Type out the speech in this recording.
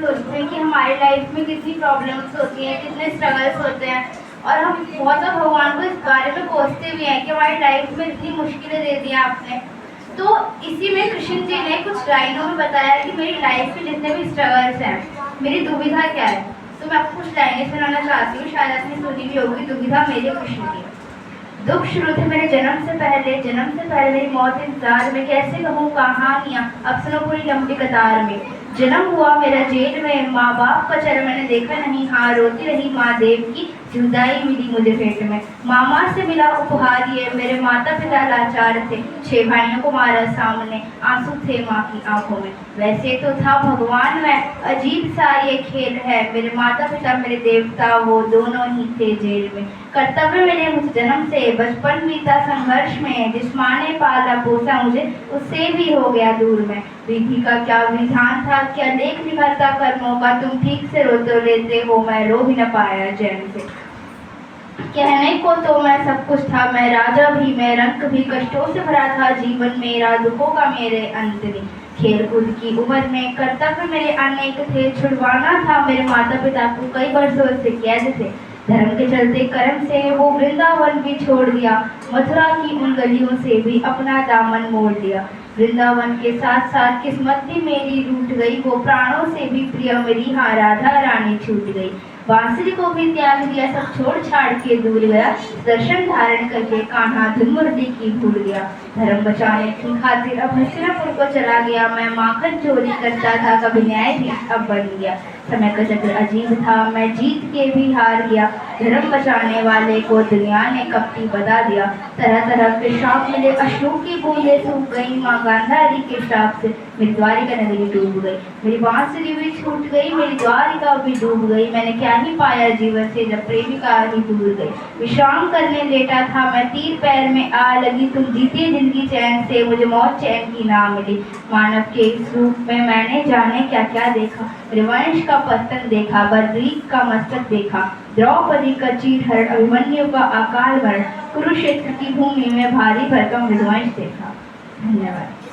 सोचते हैं कि हमारी लाइफ में कितनी प्रॉब्लम्स होती हैं, कितने स्ट्रगल्स होते हैं, और हम बहुत बार भगवान को इस बारे में कोसते भी हैं कि हमारी लाइफ में इतनी मुश्किलें दे दी आपने। तो इसी में कृष्ण जी ने कुछ लाइनों में बताया कि मेरी लाइफ में जितने भी स्ट्रगल्स हैं, मेरी दुविधा क्या है। तो मैं आपको कुछ लाइनें सुनाना चाहती हूँ, शायद आपने सुनी भी होगी, दुविधा मेरे कृष्ण की। दुख शुरू थे मेरे जन्म से पहले मेरी मौत इंतजार में, कैसे कहूँ कहानियाँ अब सुनो पूरी लंबी कतार में। जन्म हुआ मेरा जेल में, माँ बाप का चेहरा मैंने देखा नहीं, हाँ रोती रही माँ देव की जुदाई मिली मुझे पेट में। मामा से मिला उपहार ये, मेरे माता पिता लाचार थे, 6 भाइयों को मारा सामने, आंसू थे माँ की आंखों में। वैसे तो था भगवान मैं, अजीब सा ये खेल है, मेरे माता पिता मेरे देवता वो दोनों ही थे जेल में। कर्तव्य मिले मुझे जन्म से, बचपन बीता संघर्ष में, जिस माँ ने पाला पोसा मुझे उससे भी हो गया दूर में। विधि का क्या विधान था, क्या लेख लिखा था कर्मों का, तुम ठीक से रो तो लेते हो, मैं रो भी न पाया चैन से। कहने को तो मैं सब कुछ था, मैं राजा भी, मैं रंग भी, कष्टों से भरा था जीवन मेरा, दुखों का मेरे अंत में। खेल कूद की उम्र में कर्तव्य मेरे अनेक थे, छुड़वाना था मेरे माता पिता को कई वर्षों से कैद थे। धर्म के चलते कर्म से वो वृंदावन भी छोड़ दिया, मथुरा की उन गलियों से भी अपना दामन मोड़ दिया। वृंदावन के साथ साथ किस्मत भी मेरी रूठ गई, वो प्राणों से भी प्रिय मेरी हाँ राधा रानी छूट गई। बांसुरी को भी त्याग दिया, सब छोड़ छाड़ के दूर गया, दर्शन धारण करके कान्हा धुन मुरली की भूल गया। धर्म बचाने की खातिर अब हस्तिनापुर को चला गया, मैं माखन चोरी करता था, कभी न्यायाधीश अब बन गया। समय का चक्र अजीब था, मैं जीत के भी हार गया, धर्म बचाने वाले को दुनिया ने कपटी बता दिया। तरह तरह के श्राप मिले, अश्रु की बूंदें सूख गई, माँ गांधारी के श्राप से मेरी द्वारिका नगरी डूब गई। मेरी बांसुरी भी छूट गई, मेरी द्वारिका भी डूब गई, मैंने क्या ही पाया जीवन से जब प्रेमिका ही दूर गई। विश्राम करने लेटा था मैं, तीर पैर में आ लगी, तुम जीती जिंदगी चैन से, मुझे मौत चैन की ना मिली। मानव के इस रूप में मैंने जाने क्या क्या देखा, वंश का पतन देखा, बद्रीक का मस्तक देखा, द्रौपदी का चीरहरण, अभिमन्यु का अकाल मरण, कुरुक्षेत्र की भूमि में भारी भरकम विध्वंस देखा। धन्यवाद।